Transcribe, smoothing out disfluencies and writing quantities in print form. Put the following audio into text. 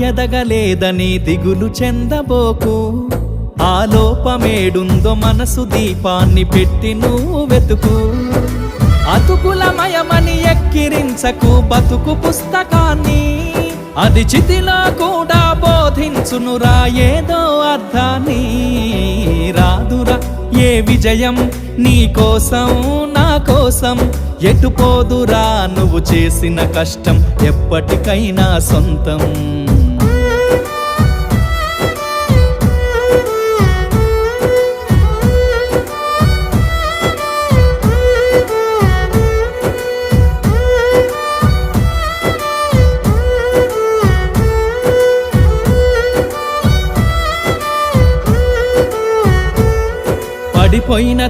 ఎదగలేదని దిగులు చెందబోకు, ఆ లోపమేడుందో మనసు దీపాన్ని పెట్టి నువ్వు వెతుకు. అతుకులమయమని ఎక్కిరించకు బతుకు పుస్తకాన్ని, అది చితిలో కూడా బోధించునురా ఏదో అర్థాన్ని. రాదురా ఏ విజయం నీ కోసం నా కోసం, ఎటుపోదురా నువ్వు చేసిన కష్టం ఎప్పటికైనా సొంతం. పడిపోయిన